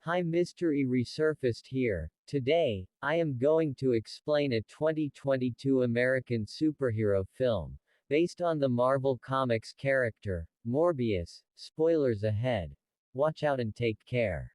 Hi, Mystery Resurfaced here. Today, I am going to explain a 2022 American superhero film, based on the Marvel Comics character, Morbius. Spoilers ahead. Watch out and take care.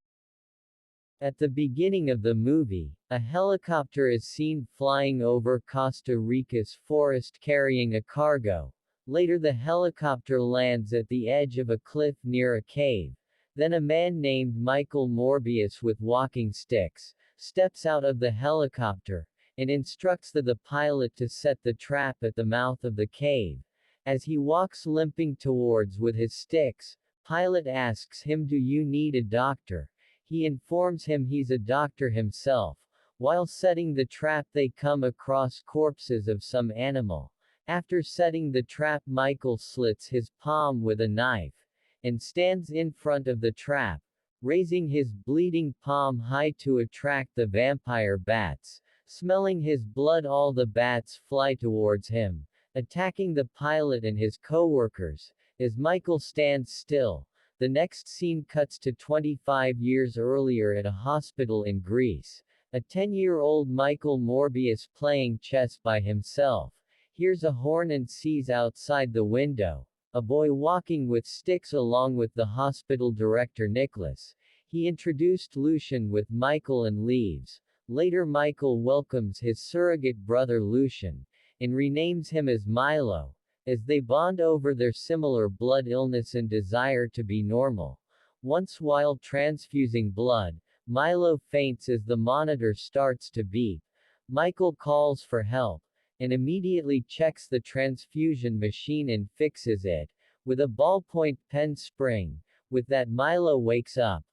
At the beginning of the movie, a helicopter is seen flying over Costa Rica's forest carrying a cargo. Later the helicopter lands at the edge of a cliff near a cave. Then a man named Michael Morbius with walking sticks steps out of the helicopter and instructs the pilot to set the trap at the mouth of the cave. As he walks limping towards with his sticks, pilot asks him, "Do you need a doctor?" He informs him he's a doctor himself. While setting the trap they come across corpses of some animal. After setting the trap, Michael slits his palm with a knife and stands in front of the trap, raising his bleeding palm high to attract the vampire bats. Smelling his blood, all the bats fly towards him, attacking the pilot and his co-workers. As Michael stands still, the next scene cuts to 25 years earlier at a hospital in Greece. A 10-year-old Michael Morbius playing chess by himself hears a horn and sees outside the window a boy walking with sticks along with the hospital director Nicholas. He introduced Lucian with Michael and leaves. Later Michael welcomes his surrogate brother Lucian and renames him as Milo, as they bond over their similar blood illness and desire to be normal. Once while transfusing blood, Milo faints as the monitor starts to beep. Michael calls for help and immediately checks the transfusion machine and fixes it with a ballpoint pen spring. With that, Milo wakes up.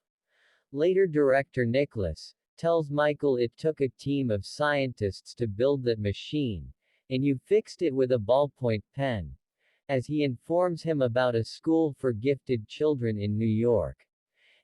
Later director Nicholas tells Michael it took a team of scientists to build that machine, and you fixed it with a ballpoint pen. As he informs him about a school for gifted children in New York,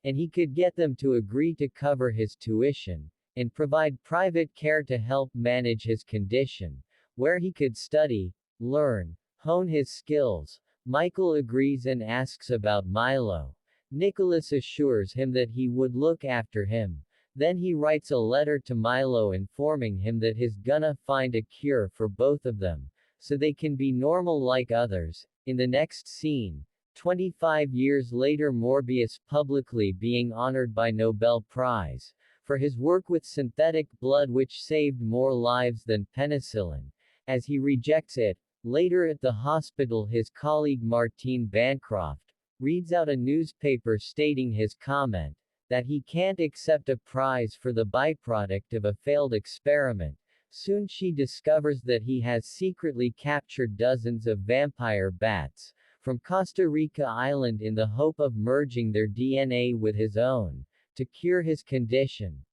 and he could get them to agree to cover his tuition and provide private care to help manage his condition, where he could study, learn, hone his skills. Michael agrees and asks about Milo. Nicholas assures him that he would look after him. Then he writes a letter to Milo informing him that he's gonna find a cure for both of them, so they can be normal like others. In the next scene, 25 years later, Morbius publicly being honored by Nobel Prize for his work with synthetic blood which saved more lives than penicillin, as he rejects it. Later at the hospital, his colleague Martine Bancroft reads out a newspaper stating his comment that he can't accept a prize for the byproduct of a failed experiment. Soon she discovers that he has secretly captured dozens of vampire bats from Costa Rica Island in the hope of merging their DNA with his own to cure his condition.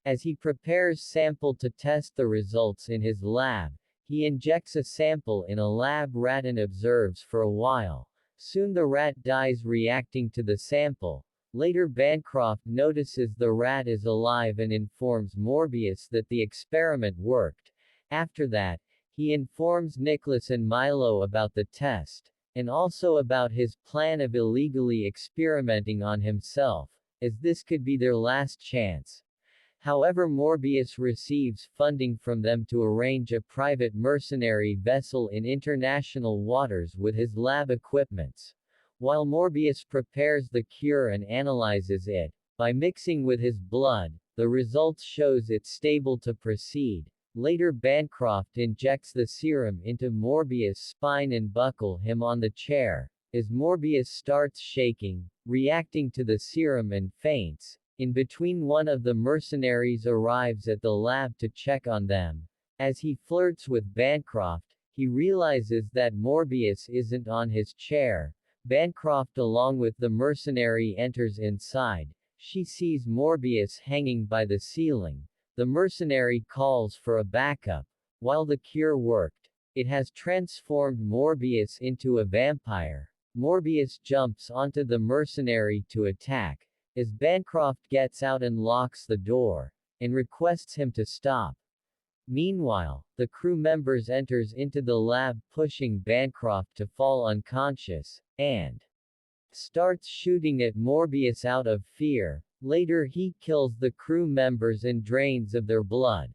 As he prepares sample to test the results in his lab, he injects a sample in a lab rat and observes for a while. Soon the rat dies reacting to the sample. Later Bancroft notices the rat is alive and informs Morbius that the experiment worked. After that, he informs Nicholas and Milo about the test, and also about his plan of illegally experimenting on himself, as this could be their last chance. However, Morbius receives funding from them to arrange a private mercenary vessel in international waters with his lab equipments. While Morbius prepares the cure and analyzes it, by mixing with his blood, the results shows it's stable to proceed. Later Bancroft injects the serum into Morbius' spine and buckle him on the chair. As Morbius starts shaking, reacting to the serum and faints, in between one of the mercenaries arrives at the lab to check on them. As he flirts with Bancroft, he realizes that Morbius isn't on his chair. Bancroft along with the mercenary enters inside. She sees Morbius hanging by the ceiling. The mercenary calls for a backup. While the cure worked, it has transformed Morbius into a vampire. Morbius jumps onto the mercenary to attack, as Bancroft gets out and locks the door, and requests him to stop. Meanwhile, the crew members enters into the lab pushing Bancroft to fall unconscious, and starts shooting at Morbius out of fear. Later he kills the crew members and drains of their blood.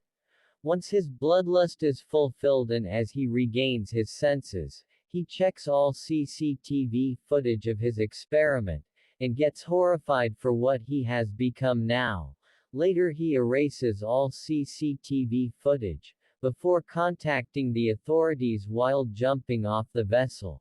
Once his bloodlust is fulfilled and as he regains his senses, he checks all CCTV footage of his experiment, and gets horrified for what he has become now. Later he erases all CCTV footage, before contacting the authorities while jumping off the vessel.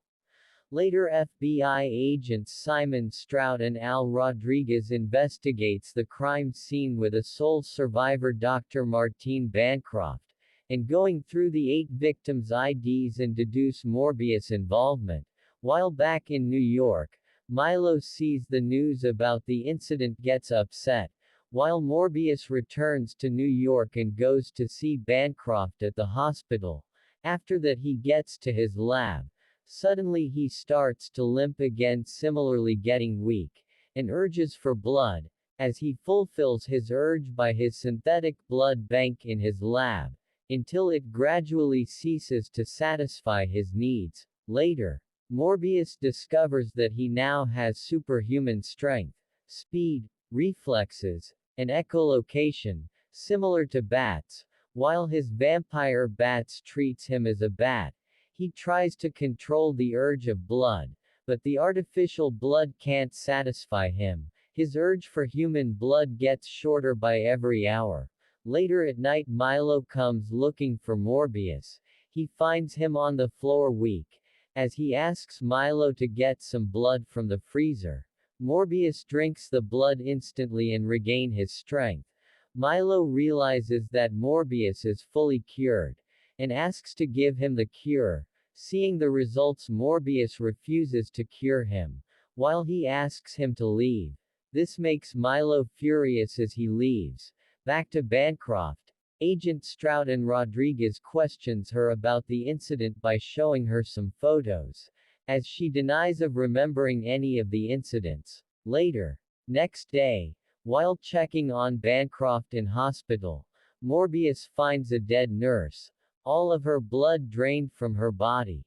Later FBI agents Simon Stroud and Al Rodriguez investigates the crime scene with a sole survivor Dr. Martine Bancroft, and going through the 8 victims' IDs and deduce Morbius' involvement. While back in New York, Milo sees the news about the incident gets upset, while Morbius returns to New York and goes to see Bancroft at the hospital. After that he gets to his lab. Suddenly he starts to limp again, similarly getting weak, and urges for blood, as he fulfills his urge by his synthetic blood bank in his lab, until it gradually ceases to satisfy his needs. Later, Morbius discovers that he now has superhuman strength, speed, reflexes, and echolocation, similar to bats. While his vampire bats treats him as a bat, he tries to control the urge of blood, but the artificial blood can't satisfy him. His urge for human blood gets shorter by every hour. Later at night Milo comes looking for Morbius. He finds him on the floor weak, as he asks Milo to get some blood from the freezer. Morbius drinks the blood instantly and regain his strength. Milo realizes that Morbius is fully cured, and asks to give him the cure. Seeing the results, Morbius refuses to cure him, while he asks him to leave. This makes Milo furious as he leaves. Back to Bancroft, Agent Stroud and Rodriguez questions her about the incident by showing her some photos, as she denies of remembering any of the incidents. Later, next day, while checking on Bancroft in hospital, Morbius finds a dead nurse, all of her blood drained from her body.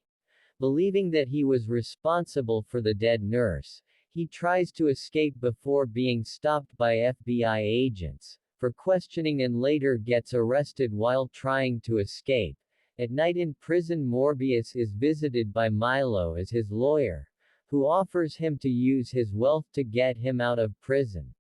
Believing that he was responsible for the dead nurse, he tries to escape before being stopped by FBI agents for questioning and later gets arrested while trying to escape. At night in prison, Morbius is visited by Milo as his lawyer, who offers him to use his wealth to get him out of prison.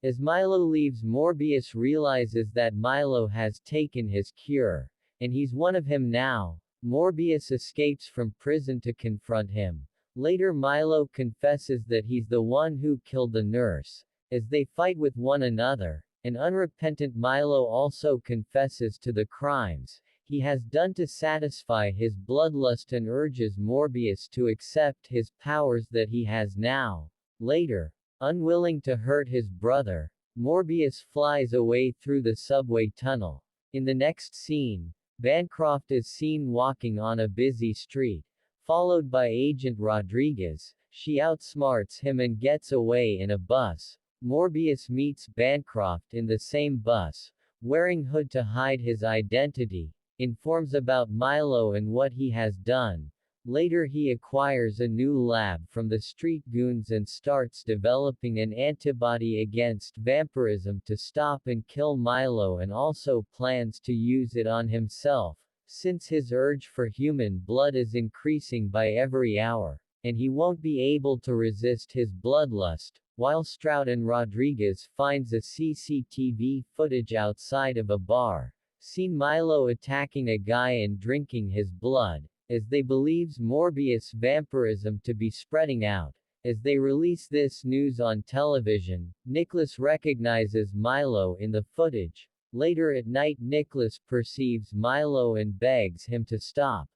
As Milo leaves, Morbius realizes that Milo has taken his cure, and he's one of him now. Morbius escapes from prison to confront him. Later Milo confesses that he's the one who killed the nurse. As they fight with one another, an unrepentant Milo also confesses to the crimes he has done to satisfy his bloodlust and urges Morbius to accept his powers that he has now. Later, unwilling to hurt his brother, Morbius flies away through the subway tunnel. In the next scene, Bancroft is seen walking on a busy street, followed by Agent Rodriguez. She outsmarts him and gets away in a bus. Morbius meets Bancroft in the same bus, wearing hood to hide his identity, informs about Milo and what he has done. Later he acquires a new lab from the street goons and starts developing an antibody against vampirism to stop and kill Milo, and also plans to use it on himself, since his urge for human blood is increasing by every hour, and he won't be able to resist his bloodlust. While Stroud and Rodriguez finds a CCTV footage outside of a bar, seen Milo attacking a guy and drinking his blood, as they believes Morbius vampirism to be spreading out. As they release this news on television, Nicholas recognizes Milo in the footage. Later at night Nicholas perceives Milo and begs him to stop.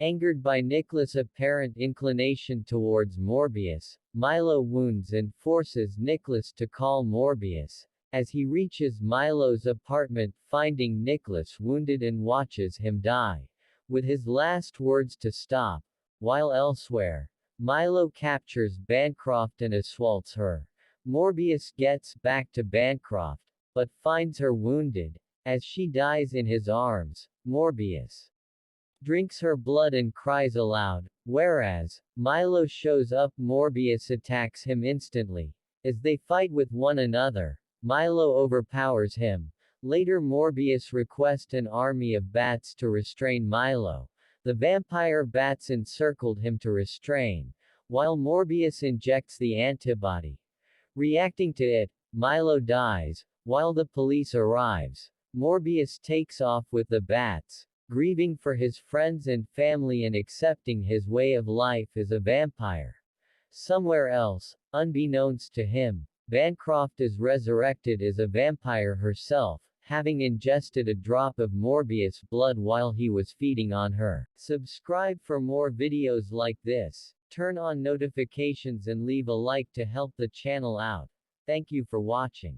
Angered by Nicholas' apparent inclination towards Morbius, Milo wounds and forces Nicholas to call Morbius. As he reaches Milo's apartment, finding Nicholas wounded and watches him die, with his last words to stop. While elsewhere, Milo captures Bancroft and assaults her. Morbius gets back to Bancroft, but finds her wounded. As she dies in his arms, Morbius drinks her blood and cries aloud. Whereas Milo shows up, Morbius attacks him instantly. As they fight with one another, Milo overpowers him. Later Morbius requests an army of bats to restrain Milo. The vampire bats encircled him to restrain, while Morbius injects the antibody. Reacting to it, Milo dies. While the police arrives, Morbius takes off with the bats, grieving for his friends and family and accepting his way of life as a vampire. Somewhere else, unbeknownst to him, Bancroft is resurrected as a vampire herself, having ingested a drop of Morbius blood while he was feeding on her. Subscribe for more videos like this, turn on notifications and leave a like to help the channel out. Thank you for watching.